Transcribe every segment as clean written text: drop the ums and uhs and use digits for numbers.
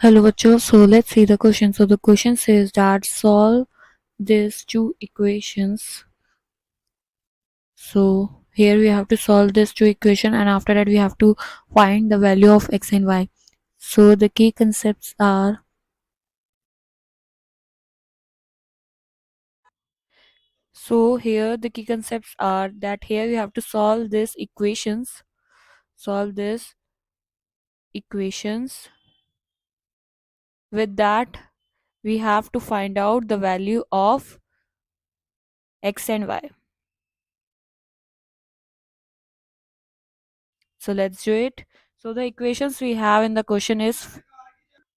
Hello bachcho, so let's see the question. So the question says that solve these two equations. So here we have to solve this two equation, and after that we have to find the value of x and y. So the key concepts are, that here we have to solve these equations. With that we have to find out the value of x and y. So let's do it. So the equations we have in the question is,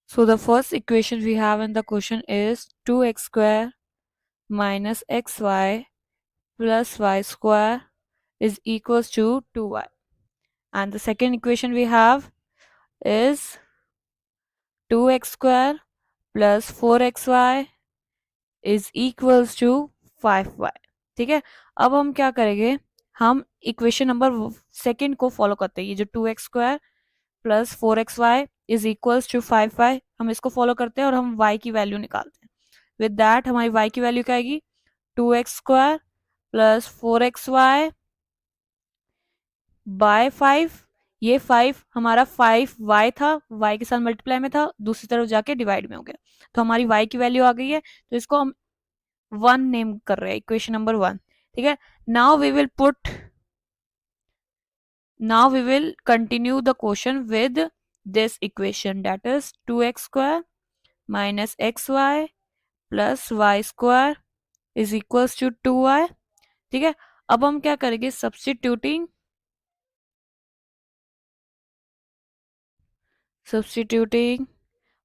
so the first equation we have in the question is 2x square minus xy plus y square is equals to 2y. And the second equation we have is 2x square plus 4xy is equals to 5y. ठीक है, अब हम क्या करेंगे, हम equation number second को follow करते हैं। ये जो 2x square plus 4xy is equals to 5y, हम इसको फॉलो करते हैं और हम y की वैल्यू निकालते हैं। विद दैट हमारी y की वैल्यू क्या आएगी, 2x square plus 4xy by 5। ये 5 हमारा 5y था, y के साथ मल्टीप्लाई में था, दूसरी तरफ जाके डिवाइड में हो गया, तो हमारी y की वैल्यू आ गई है। तो इसको हम 1 नेम कर रहे हैं, इक्वेशन नंबर 1। ठीक है, now we will continue the question with this equation, that is 2x square minus xy plus y square is equals to 2y। ठीक है, अब हम क्या करेंगे, substituting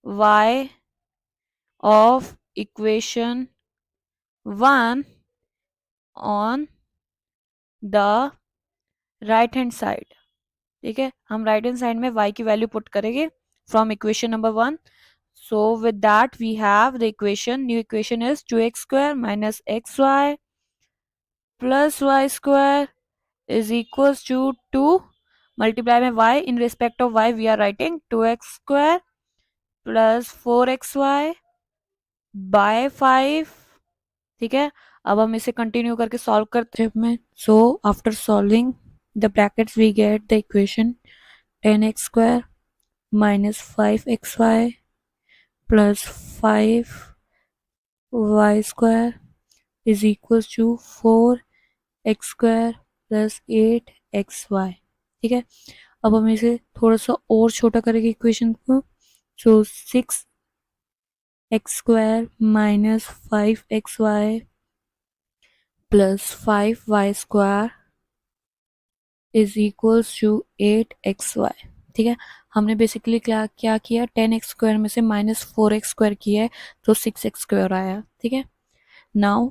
y of equation 1 on the right hand side. ठीक है, हम right hand side में y की वैल्यू पुट करेंगे from equation number 1। so with that we have the equation, new equation is 2x square minus xy plus y square is equals to 2 multiply में y, in respect of y we are writing 2x square plus 4xy by 5। ठीक है, अब हम इसे continue करके solve करते हैं में। So after solving the brackets we get the equation 10x square minus 5xy plus 5y square is equals to 4x square plus 8xy। ठीक है, अब हम इसे थोड़ा सा और छोटा करेंगे इक्वेशन को। So 6x square minus 5xy plus 5y square is equals to 8xy। ठीक है, हमने बेसिकली क्या किया, 10x स्क्वायर में से माइनस 4x स्क्वायर किया है, तो 6x स्क्वायर आया। ठीक है, now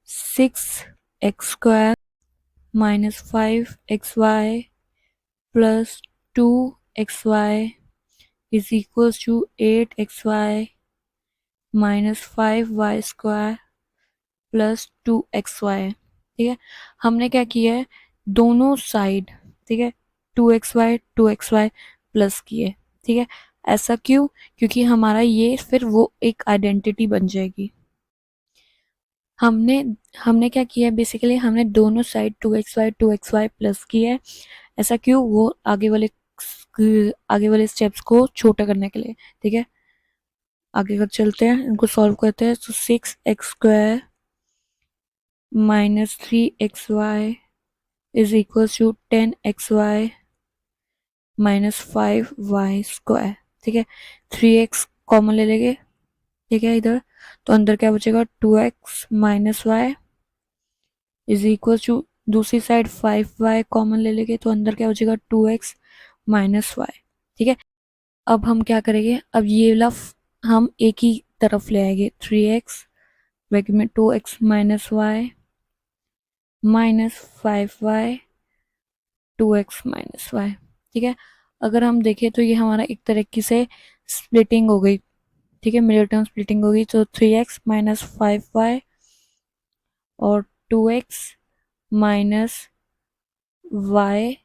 6x square minus 5xy plus 2xy is equals to 8xy minus 5y square plus 2xy। ठीक है, हमने क्या किया है, दोनों साइड, ठीक है, 2xy प्लस किए। ठीक है, ऐसा क्यों, क्योंकि हमारा ये फिर वो एक आइडेंटिटी बन जाएगी। हमने हमने क्या किया है, बेसिकली हमने दोनों साइड 2xy प्लस किया है। ऐसा क्यों, वो आगे वाले स्टेप्स को छोटा करने के लिए। ठीक है, आगे कर चलते हैं, इनको सॉल्व करते हैं। तो 6x square minus 3xy is equals to 10xy minus 5y square. ठीक है, 3x कॉमन ले लेंगे। ठीक है, इधर तो अंदर क्या बचेगा, 2x minus Y is equal to, दूसरी साइड 5y कॉमन ले लेंगे, तो अंदर क्या बचेगा, 2x माइनस वाई। ठीक है, अब हम क्या करेंगे, अब ये वाला हम एक ही तरफ ले आएंगे, 3x ब्रैकेट में 2x minus Y minus 5y 2x minus Y. ठीक है, अगर हम देखें तो ये हमारा एक तरीके से स्प्लिटिंग हो गई। ठीक है, मिडिल टर्म स्प्लिटिंग हो गई, तो 3x माइनस 5y और 2x minus y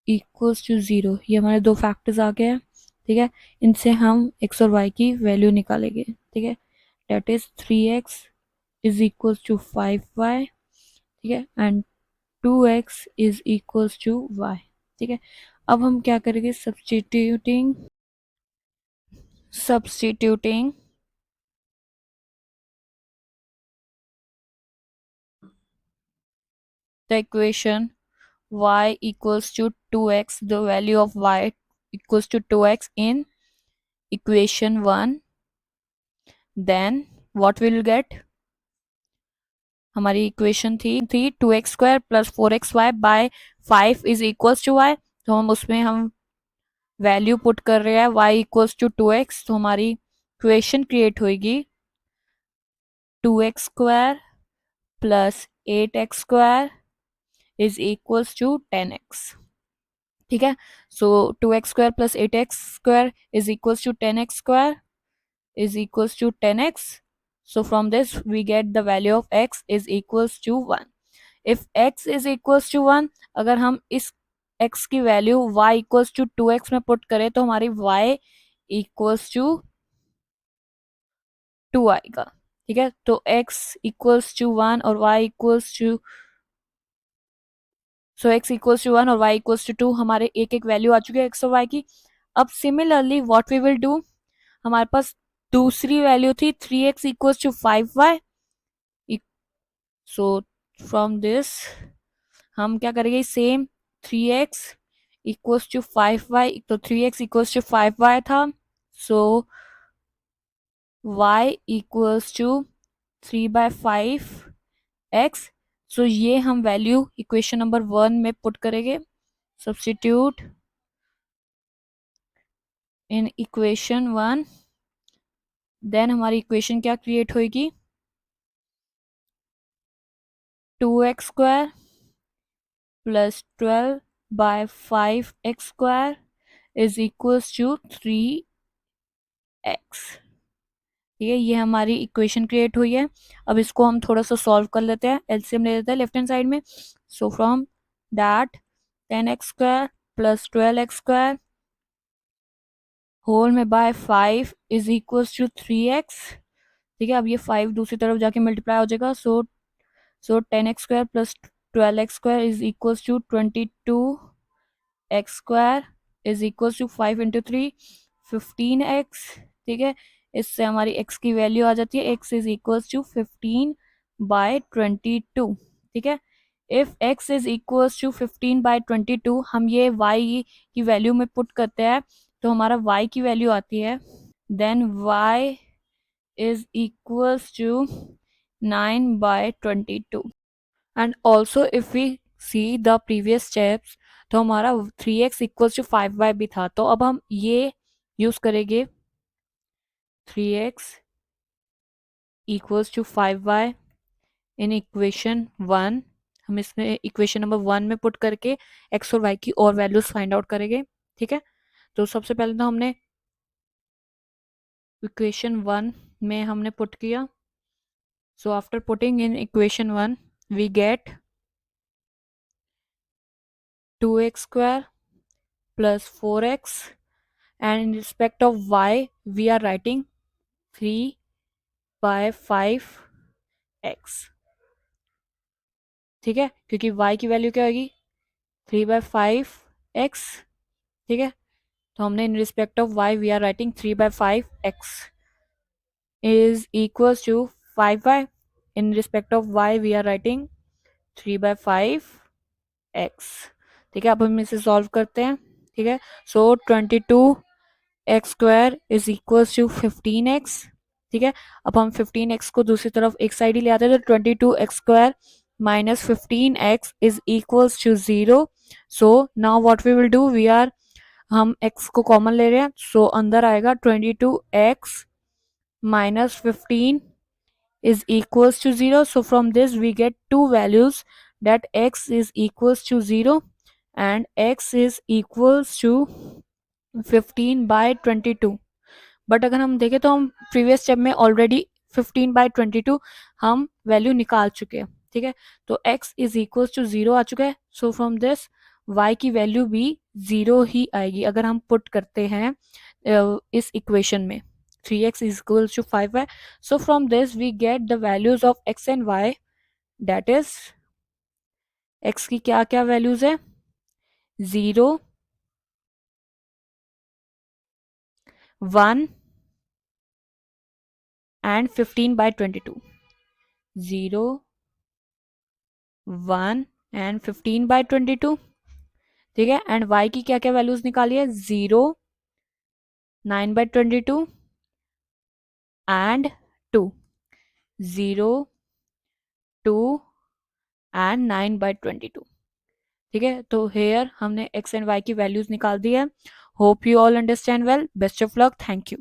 equals to 0। ये हमारे दो फैक्टर्स आ गए हैं। ठीक है, इनसे हम x और y की वैल्यू निकालेंगे। ठीक है, that is 3x is equal to 5y। ठीक है, and 2x is equal to y। ठीक है, अब हम क्या करेंगे, substituting the equation y equals to 2x, the value of y equals to 2x in equation 1, then what we will get, हमारी equation थी 2x² plus 4xy by 5 is equals to y। तो हम उसमें हम वैल्यू पुट कर रहे हैं y equals to 2x, तो हमारी इक्वेशन क्रिएट होगी 2x² plus 8x² is equals to 10x। ठीक है, so 2x² plus 8x² is equals to 10x² is equals to 10x. So from this we get the value of x is equals to 1. If x is equals to 1, अगर हम इस x की value y equals to 2x में put करें तो हमारी y equals to 2 आएगा। ठीक है, तो x equals to 1 और y equals to x equals to 1 और y equals to 2 हमारे एक एक वैल्यू आ चुकी है x और y की। अब similarly what we will do, हमारे पास दूसरी वैल्यू थी 3x equals to 5y। So from this हम क्या करेंगे, same 3x equals to 5y, तो 3x इक्वल्स टू 5y था, सो y इक्वल्स टू 3/5x। सो ये हम वैल्यू इक्वेशन नंबर 1 में पुट करेंगे, सब्स्टिट्यूट इन इक्वेशन 1, देन हमारी इक्वेशन क्या क्रिएट होगी, 2x² plus 12/5x² is equals to 3x। ठीक है, ये हमारी इक्वेशन क्रिएट हुई है। अब इसको हम थोड़ा सा सॉल्व कर लेते हैं, एलसीएम ले लेते हैं लेफ्ट हैंड साइड में। So from that 10x² plus 12x² whole में by 5 is equals to 3x। ठीक है, अब ये 5 दूसरी तरफ जाके मल्टीप्लाई हो जाएगा, so 10x² plus 12x² is equals to 22x² is equals to 5 into 3 15x। ठीक है, इससे हमारी x की वैल्यू आ जाती है, x इज इक्वल्स टू 15/22। ठीक है, if x is equals to 15/22, हम ये y की वैल्यू में पुट करते हैं तो हमारा y की वैल्यू आती है, then y is equals to 9/22। And also if we see the previous steps, तो हमारा 3x इक्वल्स टू 5y भी था, तो अब हम ये यूज करेंगे 3x equals to 5y in equation 1। हम इसमें इक्वेशन नंबर 1 में पुट करके x और y की और वैल्यूज फाइंड आउट करेंगे। ठीक है, तो सबसे पहले तो हमने इक्वेशन 1 में हमने पुट किया, so after putting in equation 1 we get 2x² plus 4x, and in respect of y we are writing 3/5x। ठीक है, क्योंकि y की वैल्यू क्या होगी 3/5x। ठीक है, तो हमने in respect of y we are writing 3/5x is equals to 5y, in respect of y we are writing 3/5x। ठीक है, अब हम इसे सॉल्व करते हैं। ठीक है, सो 22x² is equals to 15x। ठीक है, अब हम 15x को दूसरी तरफ एक साइड ही ले आते हैं, तो 22x² minus 15x is equals to 0। So now what we will do, हम x को कॉमन ले रहे हैं, सो अंदर आएगा 22x minus 15 is equals to 0. So from this we get two values, that x is equals to 0 and x is equals to 15/22। But अगर हम देखें तो हम प्रीवियस स्टेप में ऑलरेडी 15/22 हम वैल्यू निकाल चुके हैं। ठीक है, तो x इज इक्वल्स टू 0 आ चुका है, सो फ्रॉम दिस y की वैल्यू भी 0 ही आएगी अगर हम पुट करते हैं इस इक्वेशन में 3x is equal to 5y. So from this we get the values of x and y, that is x की क्या क्या वैल्यूज है, 0, 1 एंड 15/22. 0, 1 एंड 15/22. ठीक है. एंड y की क्या क्या वैल्यूज निकाली है, 0, 9/22 एंड 2. 0, 2 एंड 9/22. ठीक है. तो हेयर हमने x एंड y की वैल्यूज निकाल दी है. Hope you all understand well. Best of luck. Thank you.